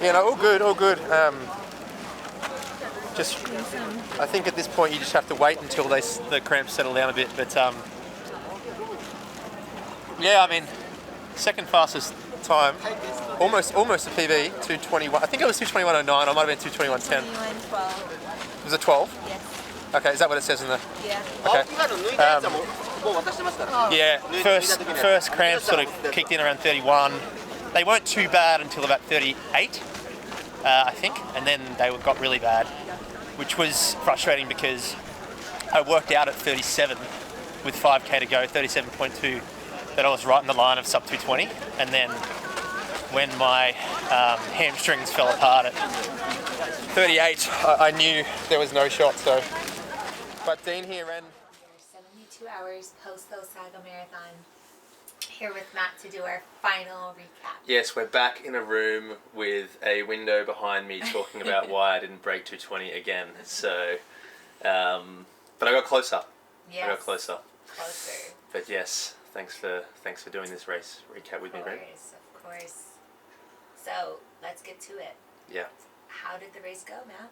Yeah, no, all good, all good. Just, I think at this point you just have to wait until the cramps settle down a bit. But yeah, I mean, second fastest time, almost a PB, 2:21. I think it was 2:21:09. I might have been 2:21:10. 21:12. Was it 12? Yes. Okay, is that what it says in the? Yeah. Okay. Yeah, first cramps sort of kicked in around 31. They weren't too bad until about 38, I think, and then they got really bad, which was frustrating because I worked out at 37 with 5k to go, 37.2, that I was right in the line of sub 220, and then when my hamstrings fell apart at 38, I knew there was no shot. So, but Dean here ran 72 hours post the Osaka Marathon. Here with Matt to do our final recap. Yes, we're back in a room with a window behind me talking about why I didn't break 220 again. So, but I got closer. Yes. I got closer. Closer. But yes, thanks for doing this race recap with me, Greg. Of course. So let's get to it. Yeah. How did the race go, Matt?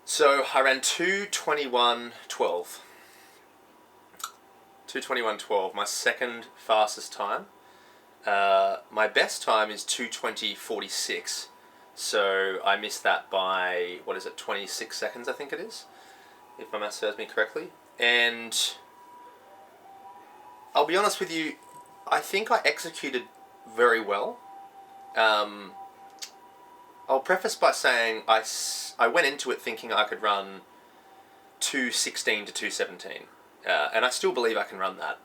So I ran 2:21:12. 2:21:12, my second fastest time. My best time is 2:20:46. So I missed that by, 26 seconds, I think it is, if my math serves me correctly. And I'll be honest with you, I think I executed very well. I'll preface by saying I went into it thinking I could run 2:16 to 2:17. And I still believe I can run that.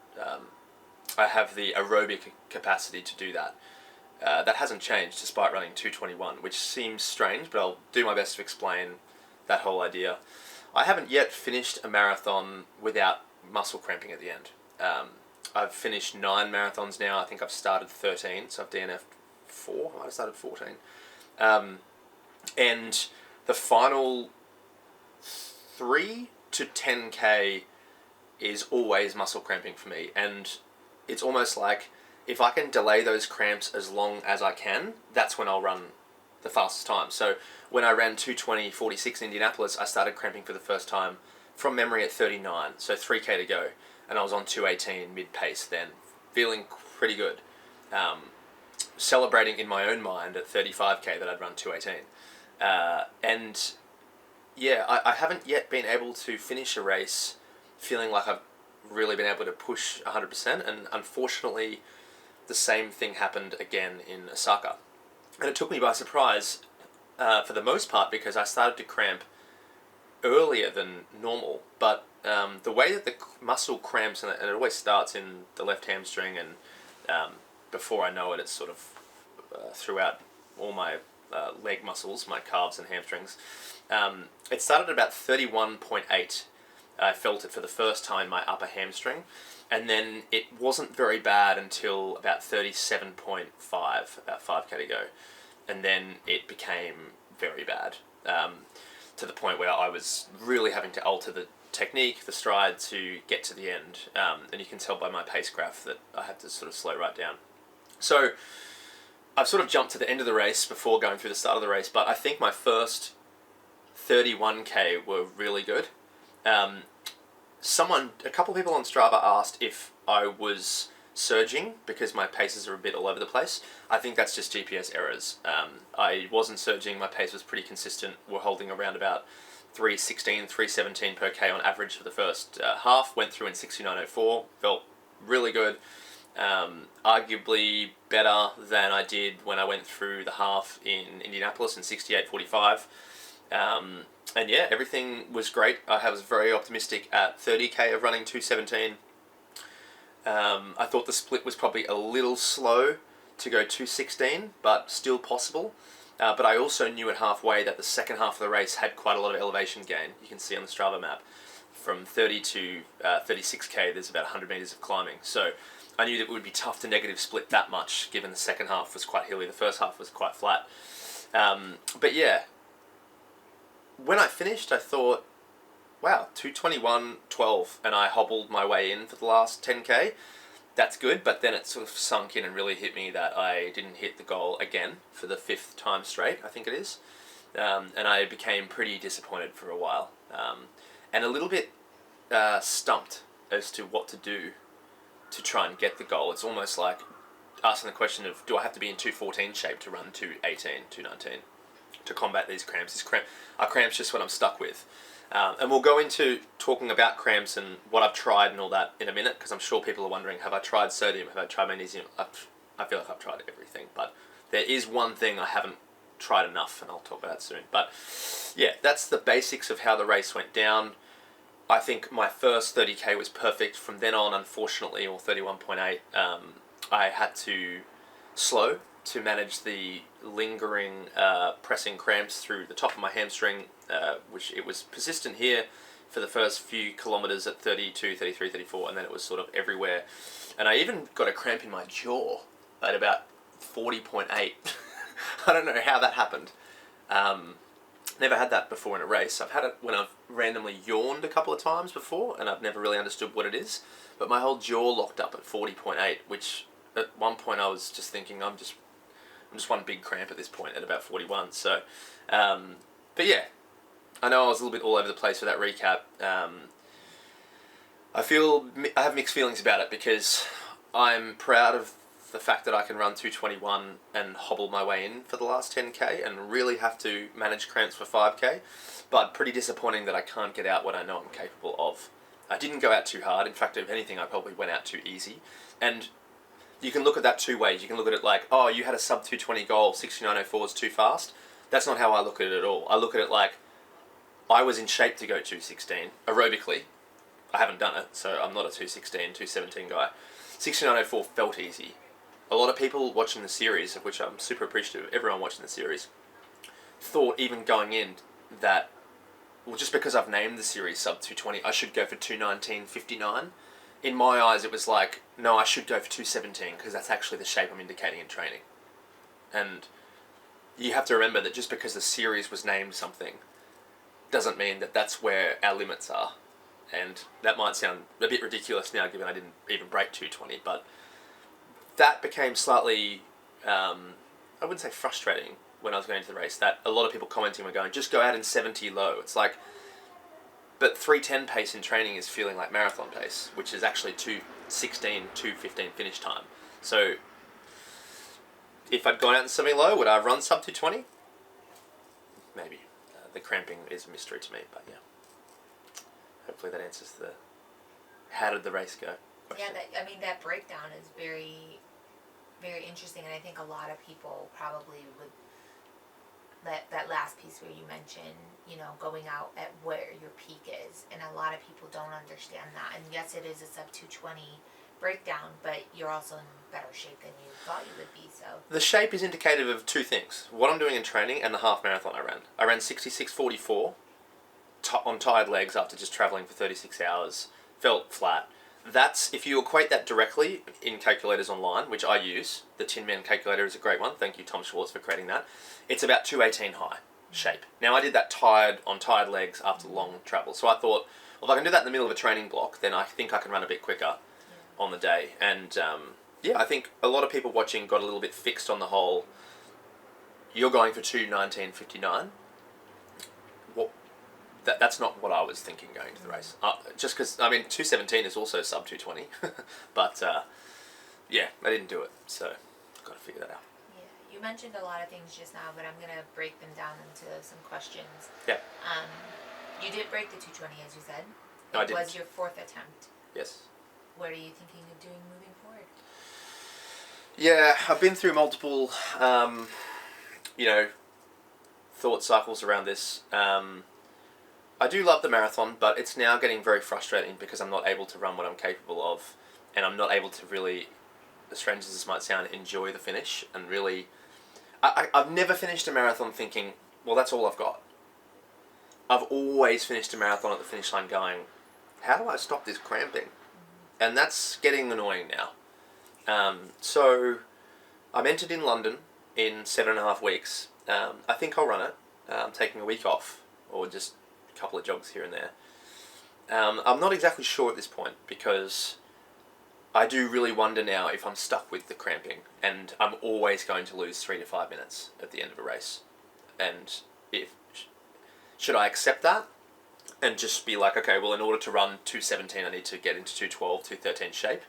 I have the aerobic capacity to do that. That hasn't changed despite running 2:21, which seems strange, but I'll do my best to explain that whole idea. I haven't yet finished a marathon without muscle cramping at the end. I've finished 9 marathons now. I think I've started 13, so I've DNF'd 4. I might have started 14. And the final 3 to 10k is always muscle cramping for me, and it's almost like if I can delay those cramps as long as I can, that's when I'll run the fastest time. So when I ran 2:20:46 in Indianapolis, I started cramping for the first time from memory at 39, so 3k to go, and I was on 2:18 mid-pace then, feeling pretty good. Celebrating in my own mind at 35k that I'd run 2:18. And yeah, I haven't yet been able to finish a race feeling like I've really been able to push 100%, and unfortunately the same thing happened again in Osaka. And it took me by surprise for the most part because I started to cramp earlier than normal, but the way that the muscle cramps, and it always starts in the left hamstring, and before I know it, it's sort of throughout all my leg muscles, my calves and hamstrings. It started at about 31.8. I felt it for the first time in my upper hamstring, and then it wasn't very bad until about 37.5, about 5k to go, and then it became very bad, to the point where I was really having to alter the technique, the stride, to get to the end, and you can tell by my pace graph that I had to sort of slow right down. So I've sort of jumped to the end of the race before going through the start of the race, but I think my first 31k were really good. A couple of people on Strava asked if I was surging because my paces are a bit all over the place. I think that's just GPS errors. I wasn't surging, my pace was pretty consistent. We're holding around about 3:16, 3:17 per k on average for the first half. Went through in 69:04, felt really good. Arguably better than I did when I went through the half in Indianapolis in 68:45. And yeah, everything was great. I was very optimistic at 30k of running 2:17. I thought the split was probably a little slow to go 2:16, but still possible. But I also knew at halfway that the second half of the race had quite a lot of elevation gain. You can see on the Strava map, from 30 to 36k, there's about 100 meters of climbing. So I knew that it would be tough to negative split that much, given the second half was quite hilly, the first half was quite flat. But yeah, when I finished, I thought, wow, 2:21:12, and I hobbled my way in for the last 10k. that's good, but then it sort of sunk in and really hit me that I didn't hit the goal again for the 5th time straight, I think it is. And I became pretty disappointed for a while, and a little bit stumped as to what to do to try and get the goal. It's almost like asking the question of, do I have to be in 2:14 shape to run 2:18, 2:19 to combat these cramps? Are cramps just what I'm stuck with? And we'll go into talking about cramps and what I've tried and all that in a minute, because I'm sure people are wondering, have I tried sodium? Have I tried magnesium? I feel like I've tried everything, but there is one thing I haven't tried enough, and I'll talk about that soon. But yeah, that's the basics of how the race went down. I think my first 30k was perfect. From then on, unfortunately, or 31.8, I had to slow to manage the lingering pressing cramps through the top of my hamstring, which it was persistent here for the first few kilometers at 32, 33, 34, and then it was sort of everywhere. And I even got a cramp in my jaw at about 40.8. I don't know how that happened. Never had that before in a race. I've had it when I've randomly yawned a couple of times before, and I've never really understood what it is. But my whole jaw locked up at 40.8, which at one point I was just thinking, I'm just one big cramp at this point at about 41. So, but yeah, I know I was a little bit all over the place with that recap. I have mixed feelings about it, because I'm proud of the fact that I can run 2:21 and hobble my way in for the last 10k and really have to manage cramps for 5k, but pretty disappointing that I can't get out what I know I'm capable of. I didn't go out too hard. In fact, if anything, I probably went out too easy. And you can look at that two ways. You can look at it like, oh, you had a sub 220 goal, 69.04 is too fast. That's not how I look at it at all. I look at it like, I was in shape to go 216 aerobically. I haven't done it, so I'm not a 216, 217 guy. 69.04 felt easy. A lot of people watching the series, of which I'm super appreciative of, everyone watching the series, thought even going in that, well, just because I've named the series sub 220, I should go for 219.59. In my eyes, it was like, no, I should go for 217, because that's actually the shape I'm indicating in training. And you have to remember that just because the series was named something doesn't mean that that's where our limits are. And that might sound a bit ridiculous now, given I didn't even break 220, but that became slightly, I wouldn't say frustrating when I was going into the race, that a lot of people commenting were going, just go out in 70 low. It's like, but 3:10 pace in training is feeling like marathon pace, which is actually 2:16, 2:15 finish time. So if I'd gone out in 70 low, would I have run sub 220? Maybe. The cramping is a mystery to me, but yeah. Hopefully that answers the how did the race go question. Yeah, that breakdown is very, very interesting, and I think a lot of people probably would, that last piece where you mentioned, going out at where your peak is, and a lot of people don't understand that. And yes, it is a sub 220 breakdown, but you're also in better shape than you thought you would be. So the shape is indicative of two things: what I'm doing in training and the half marathon I ran. I ran 66:44 on tired legs after just traveling for 36 hours. Felt flat. That's, if you equate that directly in calculators online, which I use, the Tin Man calculator is a great one. Thank you, Tom Schwartz, for creating that. It's about 218 high shape. Now, I did that on tired legs after long travel. So I thought, well, if I can do that in the middle of a training block, then I think I can run a bit quicker on the day. And yeah, I think a lot of people watching got a little bit fixed on the whole, you're going for 2:19.59. That's not what I was thinking going into the race. Just because, 2:17 is also sub 2:20. But, yeah, I didn't do it. So, I've got to figure that out. yeah, you mentioned a lot of things just now, but I'm going to break them down into some questions. Yeah. You did break the 220, as you said. No, I didn't. It was your 4th attempt. Yes. What are you thinking of doing moving forward? Yeah, I've been through multiple, thought cycles around this. I do love the marathon, but it's now getting very frustrating because I'm not able to run what I'm capable of, and I'm not able to really, as strange as this might sound, enjoy the finish. And really, I've never finished a marathon thinking, well, that's all I've got. I've always finished a marathon at the finish line going, how do I stop this cramping? And that's getting annoying now. So I'm entered in London in 7.5 weeks. I think I'll run it. I'm taking a week off, or just a couple of jogs here and there. I'm not exactly sure at this point, because I do really wonder now if I'm stuck with the cramping, and I'm always going to lose 3 to 5 minutes at the end of a race. And should I accept that and just be like, okay, well, in order to run 2:17, I need to get into 2:12, 2:13 shape.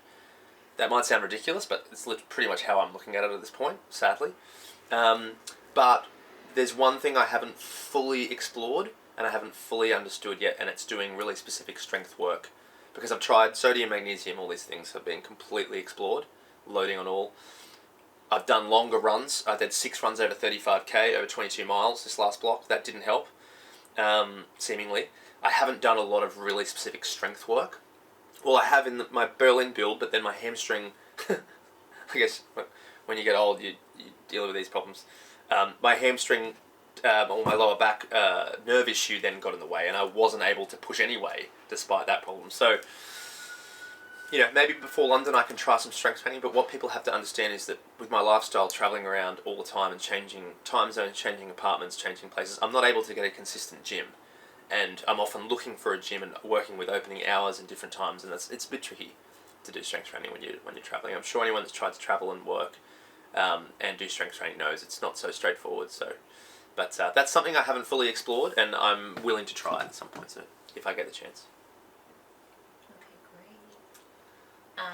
That might sound ridiculous, but it's pretty much how I'm looking at it at this point, sadly. But there's one thing I haven't fully explored and I haven't fully understood yet, and it's doing really specific strength work. Because I've tried sodium, magnesium, all these things have been completely explored, loading on all. I've done longer runs. I did 6 runs over 35k, over 22 miles this last block. That didn't help, seemingly. I haven't done a lot of really specific strength work. Well, I have in my Berlin build, but then my hamstring, I guess when you get old, you deal with these problems. My hamstring or my lower back nerve issue then got in the way, and I wasn't able to push anyway, despite that problem. So, maybe before London I can try some strength training, but what people have to understand is that with my lifestyle, travelling around all the time and changing time zones, changing apartments, changing places, I'm not able to get a consistent gym. And I'm often looking for a gym and working with opening hours and different times, and it's a bit tricky to do strength training when you're travelling. I'm sure anyone that's tried to travel and work and do strength training knows it's not so straightforward. But that's something I haven't fully explored, and I'm willing to try at some point soon, if I get the chance. Okay, great.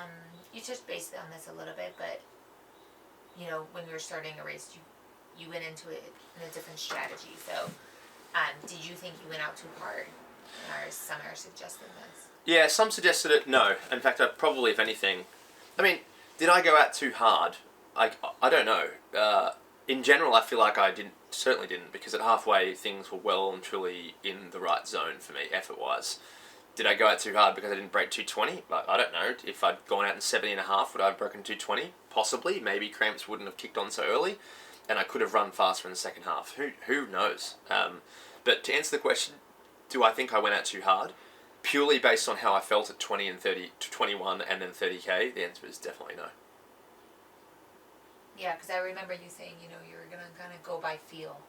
You touched base on this a little bit, but when you were starting a race, you went into it in a different strategy. So, did you think you went out too hard? Or some are suggesting this? Yeah, some suggested it. No, in fact, I probably, if anything, did I go out too hard? I don't know. In general, I feel like I certainly didn't, because at halfway things were well and truly in the right zone for me, effort-wise. Did I go out too hard because I didn't break 2:20? I don't know. If I'd gone out in 70.5, would I have broken 2:20? Possibly. Maybe cramps wouldn't have kicked on so early, and I could have run faster in the second half. Who knows? But to answer the question, do I think I went out too hard? Purely based on how I felt at 20 and 30 to 21 and then 30k, the answer is definitely no. Yeah, because I remember you saying, you were going to kind of go by feel.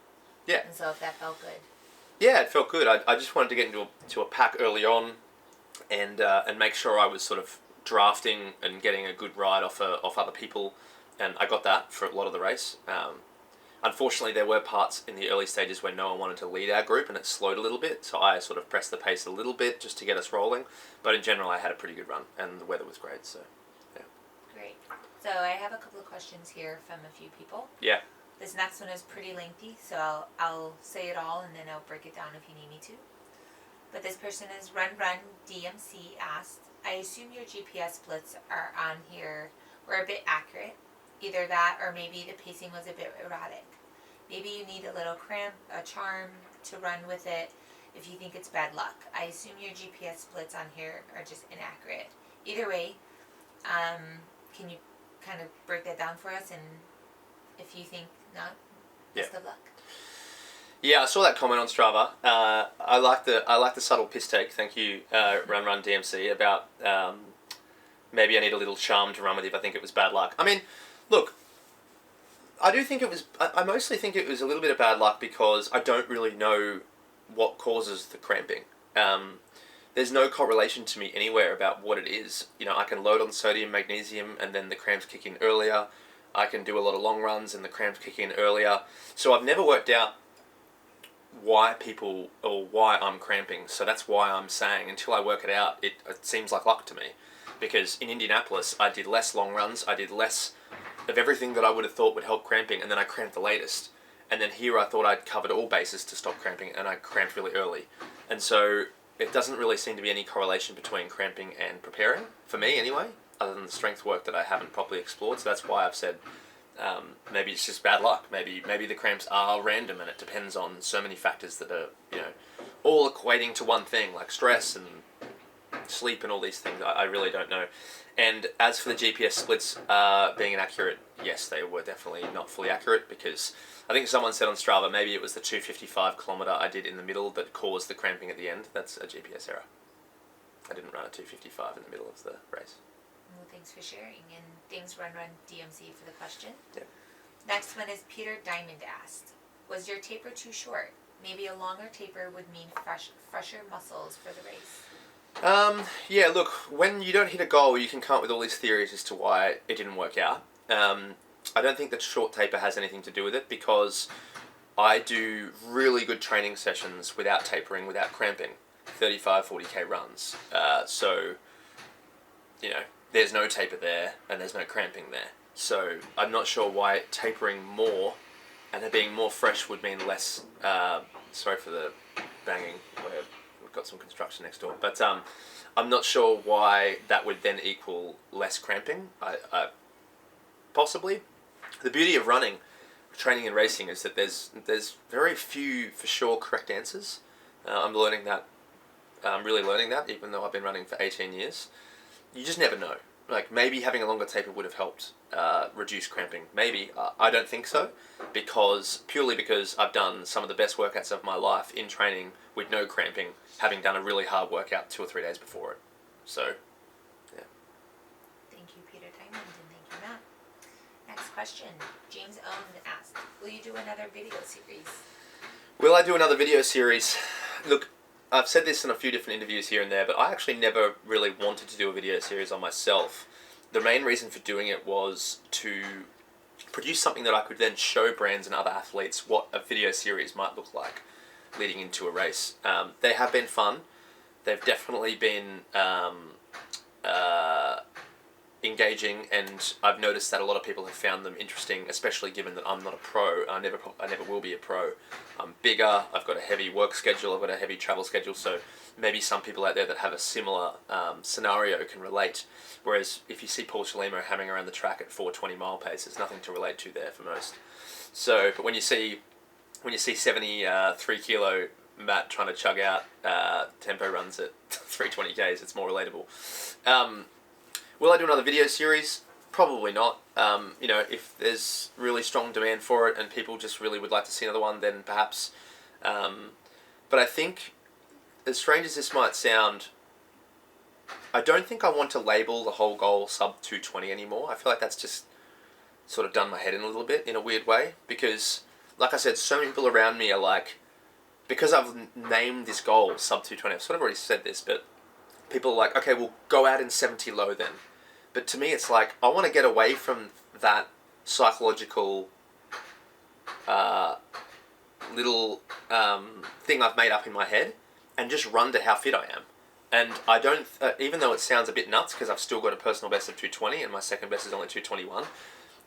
Yeah. And so if that felt good. Yeah, it felt good. I just wanted to get into a pack early on and make sure I was sort of drafting and getting a good ride off other people, and I got that for a lot of the race. Unfortunately, there were parts in the early stages where no one wanted to lead our group, and it slowed a little bit, so I sort of pressed the pace a little bit just to get us rolling. But in general, I had a pretty good run, and the weather was great, so yeah. Great. So I have a couple of questions here from a few people. Yeah. This next one is pretty lengthy, so I'll say it all and then I'll break it down if you need me to. But this person is Run DMC asked, I assume your GPS splits are on here were a bit accurate. Either that or maybe the pacing was a bit erratic. Maybe you need a little charm to run with it if you think it's bad luck. I assume your GPS splits on here are just inaccurate. Either way, can you kind of break that down for us, and if you think not, best of luck. Yeah, I saw that comment on Strava. I like the subtle piss take. Thank you, Run DMC, about maybe I need a little charm to run with if I think it was bad luck. Look, I do think it was. I mostly think it was a little bit of bad luck because I don't really know what causes the cramping. There's no correlation to me anywhere about what it is. I can load on sodium, magnesium, and then the cramps kick in earlier. I can do a lot of long runs and the cramps kick in earlier. So I've never worked out why I'm cramping. So that's why I'm saying until I work it out, it seems like luck to me. Because in Indianapolis, I did less long runs. I did less of everything that I would have thought would help cramping, and then I cramped the latest. And then here I thought I'd covered all bases to stop cramping, and I cramped really early. And so it doesn't really seem to be any correlation between cramping and preparing, for me anyway, other than the strength work that I haven't properly explored. So that's why I've said maybe it's just bad luck. Maybe the cramps are random, and it depends on so many factors that are all equating to one thing, like stress and sleep and all these things. I really don't know. And as for the GPS splits being inaccurate, yes, they were definitely not fully accurate, because I think someone said on Strava maybe it was the 2:55 kilometre I did in the middle that caused the cramping at the end. That's a GPS error. I didn't run a 2:55 in the middle of the race. Well, thanks for sharing, and thanks Run DMC for the question. Yeah. Next one is Peter Diamond asked, was your taper too short? Maybe a longer taper would mean fresher muscles for the race. Yeah, look, when you don't hit a goal, you can come up with all these theories as to why it didn't work out. I don't think that short taper has anything to do with it because I do really good training sessions without tapering, without cramping, 35, 40k runs. So, there's no taper there and there's no cramping there. So I'm not sure why tapering more and it being more fresh would mean less. Sorry for the banging. We've got some construction next door, but I'm not sure why that would then equal less cramping. I possibly. The beauty of running, training and racing is that there's very few for sure correct answers. I'm learning that. I'm really learning that, even though I've been running for 18 years. You just never know. Like, maybe having a longer taper would have helped reduce cramping. Maybe. I don't think so, purely because I've done some of the best workouts of my life in training with no cramping, having done a really hard workout 2 or 3 days before it. So, yeah. Thank you, Peter Diamond, and thank you, Matt. Next question. James Owen asked, will you do another video series? Will I do another video series? Look, I've said this in a few different interviews here and there, but I actually never really wanted to do a video series on myself. The main reason for doing it was to produce something that I could then show brands and other athletes what a video series might look like leading into a race. They have been fun. They've definitely been engaging, and I've noticed that a lot of people have found them interesting, especially given that I'm not a pro. I never will be a pro. I'm bigger, I've got a heavy work schedule, I've got a heavy travel schedule, so maybe some people out there that have a similar scenario can relate. Whereas if you see Paul Chalimo hammering around the track at 420 mile pace, there's nothing to relate to there for most. So, but when you see 73 kilo Matt trying to chug out tempo runs at 320 k's, it's more relatable. Will I do another video series? Probably not. If there's really strong demand for it and people just really would like to see another one, then perhaps. But I think, as strange as this might sound, I don't think I want to label the whole goal sub 220 anymore. I feel like that's just sort of done my head in a little bit in a weird way, because, like I said, so many people around me are like, because I've named this goal sub 220, I've sort of already said this, but people are like, okay, we'll go out in 70 low then. But to me, it's like, I want to get away from that psychological little thing I've made up in my head and just run to how fit I am. And I don't, even though it sounds a bit nuts, because I've still got a personal best of 220 and my second best is only 221,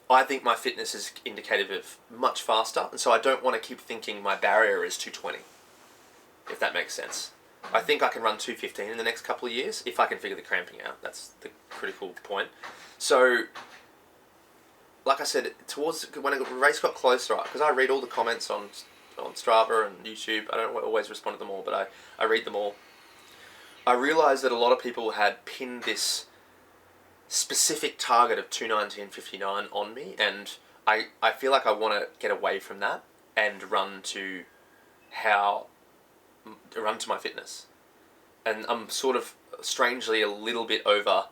I think my fitness is indicative of much faster. And so I don't want to keep thinking my barrier is 220, if that makes sense. I think I can run 215 in the next couple of years if I can figure the cramping out. That's the critical point. So, like I said, towards when the race got closer, because I read all the comments on Strava and YouTube. I don't always respond to them all, but I read them all. I realised that a lot of people had pinned this specific target of 219.59 on me, and I feel like I want to get away from that and run to my fitness. And I'm sort of strangely a little bit over,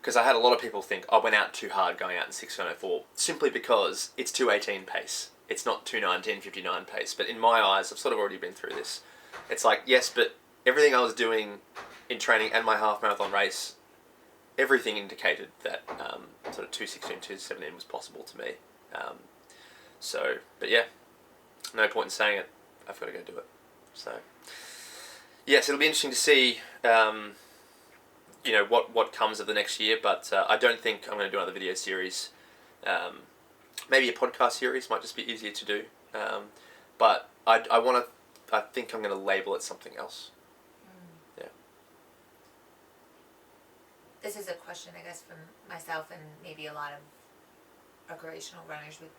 because I had a lot of people think I went out too hard going out in 6:04, simply because it's 2:18 pace. It's not 2:19.59 pace. But in my eyes, I've sort of already been through this. It's like, yes, but everything I was doing in training and my half marathon race, everything indicated that sort of 2:16, 2:17 was possible to me. But yeah, no point in saying it. I've got to go do it. So, yes, it'll be interesting to see, what comes of the next year. But I don't think I'm going to do another video series. Maybe a podcast series might just be easier to do. But I think I'm going to label it something else. Yeah. This is a question, I guess, from myself and maybe a lot of recreational runners would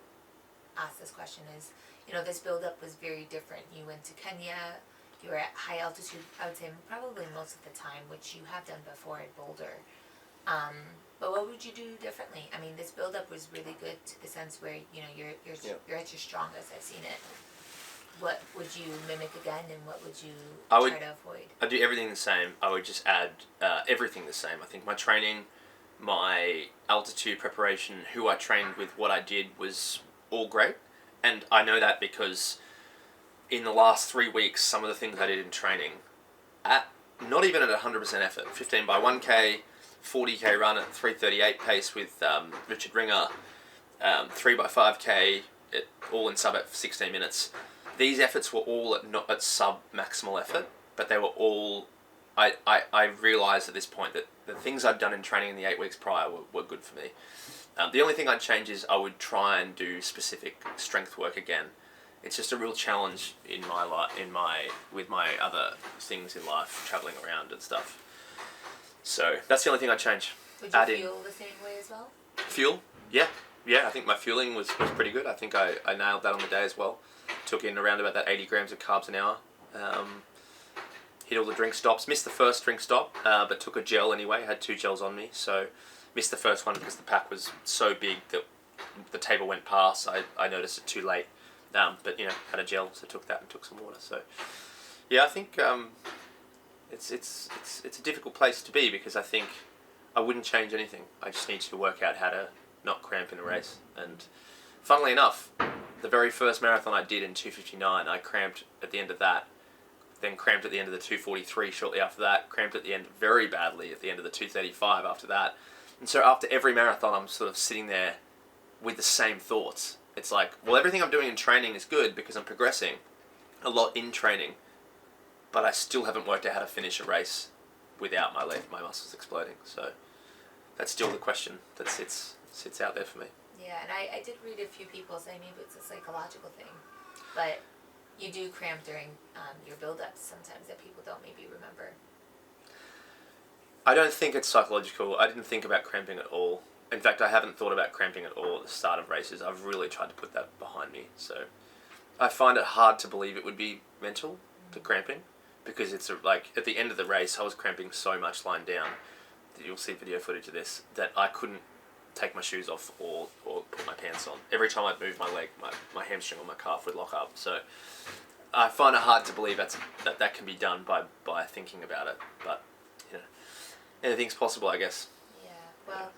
ask this question is, this build-up was very different. You went to Kenya, you were at high altitude, I would say probably most of the time, which you have done before at Boulder. But what would you do differently? I mean, this build-up was really good to the sense where, you're at your strongest. I've seen it. What would you mimic again, and what would you try to avoid? I'd do everything the same. I would just add everything the same. I think my training, my altitude preparation, who I trained with, what I did was all great. And I know that because in the last 3 weeks, some of the things I did in training at not even at 100% effort. 15 by 1K, 40K run at 3:38 pace with Richard Ringer, 3 by 5K, all in sub at 16 minutes. These efforts were all not at sub maximal effort, but they were all. I realised at this point that the things I'd done in training in the 8 weeks prior were good for me. The only thing I'd change is I would try and do specific strength work again. It's just a real challenge in my life, with my other things in life, travelling around and stuff. So that's the only thing I'd change. Would you feel the same way as well? Fuel? Yeah. I think my fueling was pretty good. I think I nailed that on the day as well. Took in around about that 80 grams of carbs an hour. Hit all the drink stops. Missed the first drink stop, but took a gel anyway. Had 2 gels on me, so missed the first one because the pack was so big that the table went past. I noticed it too late. But had a gel, so took that and took some water. So yeah, I think it's a difficult place to be, because I think I wouldn't change anything. I just need to work out how to not cramp in a race. And funnily enough, the very first marathon I did in 2:59, I cramped at the end of that. Then cramped at the end of the 2:43 shortly after that. Cramped at the end very badly at the end of the 2:35 after that. And so after every marathon, I'm sort of sitting there with the same thoughts. It's like, well, everything I'm doing in training is good because I'm progressing a lot in training, but I still haven't worked out how to finish a race without my muscles exploding. So that's still the question that sits out there for me. Yeah, and I did read a few people say maybe it's a psychological thing, but you do cramp during your build-ups sometimes that people don't maybe remember. I don't think it's psychological. I didn't think about cramping at all. In fact, I haven't thought about cramping at all at the start of races. I've really tried to put that behind me. So I find it hard to believe it would be mental, the cramping, because it's like at the end of the race, I was cramping so much lying down, that you'll see video footage of this, that I couldn't take my shoes off or put my pants on. Every time I'd move my leg, my hamstring or my calf would lock up. So I find it hard to believe that can be done by thinking about it. But anything's possible, I guess. Yeah, well,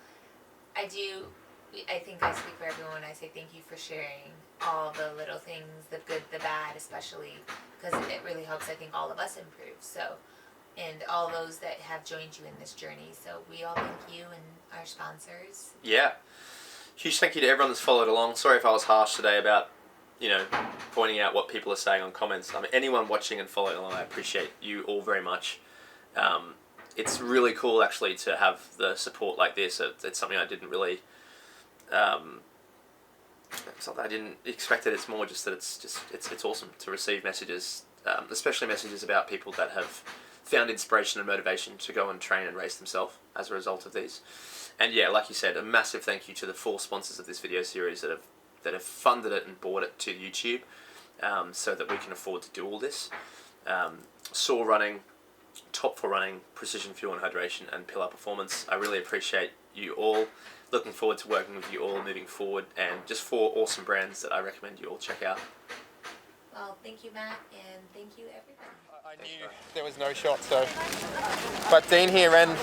I think I speak for everyone when I say thank you for sharing all the little things, the good, the bad, especially, because it really helps, I think, all of us improve. So, and all those that have joined you in this journey. So we all thank you and our sponsors. Yeah. Huge thank you to everyone that's followed along. Sorry if I was harsh today about, pointing out what people are saying on comments. I mean, anyone watching and following along, I appreciate you all very much. It's really cool actually to have the support like this. It's something I didn't really, something I didn't expect it. It's more just that it's awesome to receive messages, especially messages about people that have found inspiration and motivation to go and train and race themselves as a result of these. And yeah, like you said, a massive thank you to the 4 sponsors of this video series that have funded it and brought it to YouTube, so that we can afford to do all this. Soar Running, Top for Running, Precision Fuel and Hydration, and Pillar Performance. I really appreciate you all. Looking forward to working with you all moving forward, and just 4 awesome brands that I recommend you all check out. Well, thank you, Matt, and thank you, everybody. I knew there was no shot, so. But Dean here ran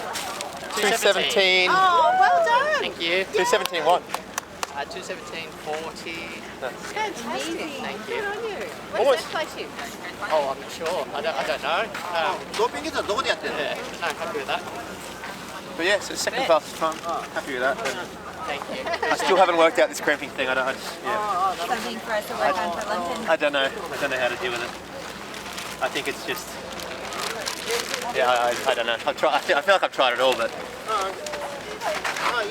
2:17. Oh, well done! Thank you. 2:17 what? 2:17:40. Fantastic. Thank you. Good on you. What Almost. does that place you? Oh, I'm not sure. I don't know. Yeah, no, happy with that. But yeah, so second fastest time. Happy with that. Thank you. I still haven't worked out this cramping thing. Yeah. Something for us to work on for London. I don't know how to deal with it. I think it's just. Yeah, I don't know. I feel like I've tried it all, but.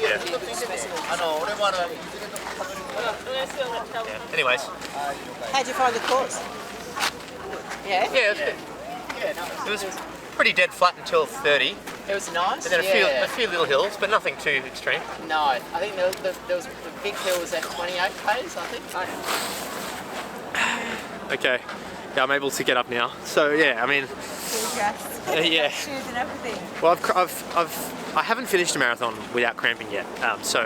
Yeah. Anyways. How'd you find the course? Yeah? Yeah, it was pretty dead flat until 30. It was nice. And then a few little hills, but nothing too extreme. No, I think there was the big hill was at 28 k's, I think. Okay. Yeah, I'm able to get up now. So yeah, I mean. Full dress. Yeah. Shoes and everything. Well, I haven't finished a marathon without cramping yet, so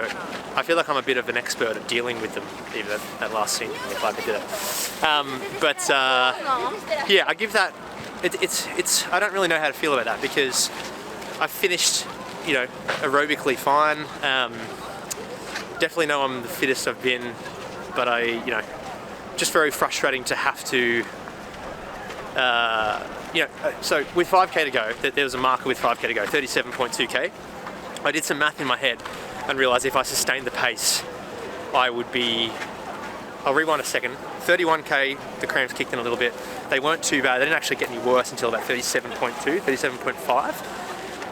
I feel like I'm a bit of an expert at dealing with them, even at last scene, if I could do that. Yeah, I give that. It's. I don't really know how to feel about that because I finished, aerobically fine. Definitely know I'm the fittest I've been, but just very frustrating to have to, so with 5k to go, there was a marker with 5k to go, 37.2k. I did some math in my head and realised if I sustained the pace, I would be, I'll rewind a second, 31k, the cramps kicked in a little bit. They weren't too bad, they didn't actually get any worse until about 37.2, 37.5.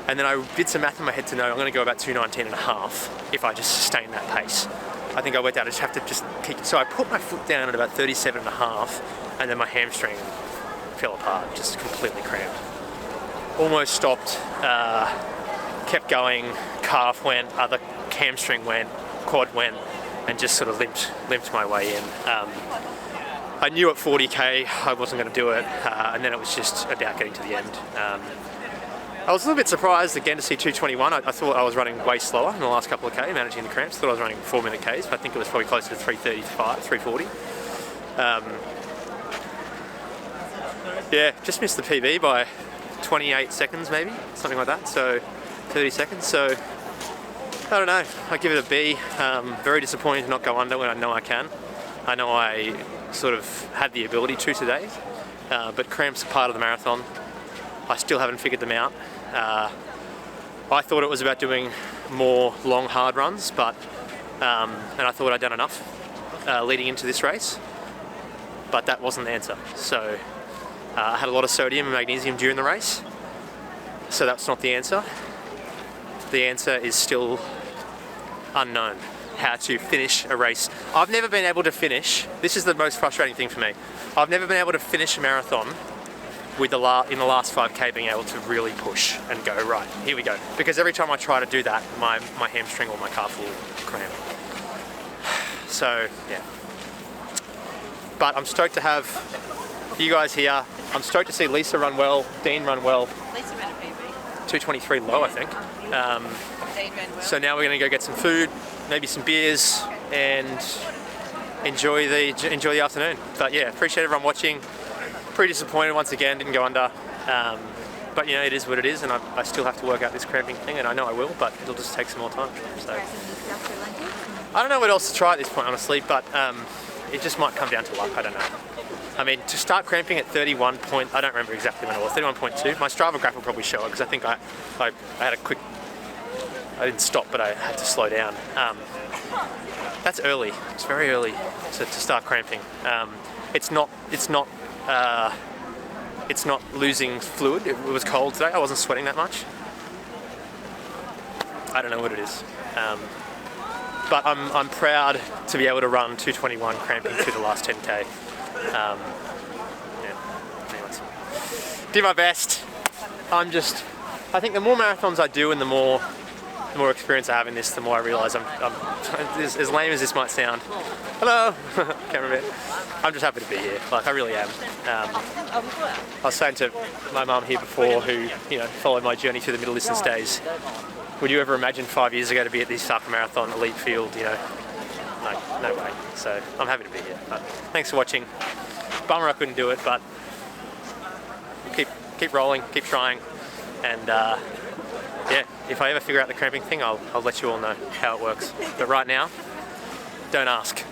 And then I did some math in my head to know I'm going to go about 2:19.5 if I just sustain that pace. I think I worked out I just have to just kick. So I put my foot down at about 37.5 and then my hamstring fell apart, just completely cramped. Almost stopped, kept going, calf went, other hamstring went, quad went, and just sort of limped my way in. I knew at 40k I wasn't going to do it, and then it was just about getting to the end. I was a little bit surprised again to see 2:21. I thought I was running way slower in the last couple of k, managing the cramps. Thought I was running 4-minute k's, but I think it was probably closer to 3:35, 3:40. Yeah, just missed the PB by 28 seconds maybe, something like that. So 30 seconds. So I don't know. I give it a B. Very disappointed to not go under when I know I can. I know I sort of had the ability to today, but cramps are part of the marathon. I still haven't figured them out. I thought it was about doing more long, hard runs, but and I thought I'd done enough leading into this race, but that wasn't the answer. So I had a lot of sodium and magnesium during the race, so that's not the answer. The answer is still unknown. How to finish a race. I've never been able to finish. This is the most frustrating thing for me. I've never been able to finish a marathon with in the last 5k being able to really push and go, right, here we go. Because every time I try to do that, my hamstring or my calf will cramp. So, yeah. But I'm stoked to have you guys here. I'm stoked to see Lisa run well, Dean run well. Lisa ran a PB. 2:23 low, I think. Dean ran well. So now we're going to go get some food, maybe some beers, and enjoy the afternoon. But yeah, appreciate everyone watching. Pretty disappointed once again, didn't go under. But you know, it is what it is, and I still have to work out this cramping thing, and I know I will, but it'll just take some more time. So I don't know what else to try at this point, honestly, but it just might come down to luck. I don't know. I mean, to start cramping at 31 point, I don't remember exactly when it was, 31.2. My Strava graph will probably show it because I think I had a quick, I didn't stop, but I had to slow down. That's early. It's very early to start cramping. It's not losing fluid. It was cold today. I wasn't sweating that much. I don't know what it is. But I'm proud to be able to run 2:21 cramping through the last 10k. Yeah. Anyways, did my best. I think the more marathons I do and the more experience I have in this, the more I realise I'm as lame as this might sound. Hello, cameraman. I'm just happy to be here. Like, I really am. I was saying to my mum here before, who followed my journey through the middle distance days, would you ever imagine 5 years ago to be at the Osaka Marathon elite field? No way. So I'm happy to be here. But thanks for watching. Bummer I couldn't do it, but keep rolling, keep trying, and yeah, if I ever figure out the cramping thing, I'll let you all know how it works. But right now, don't ask.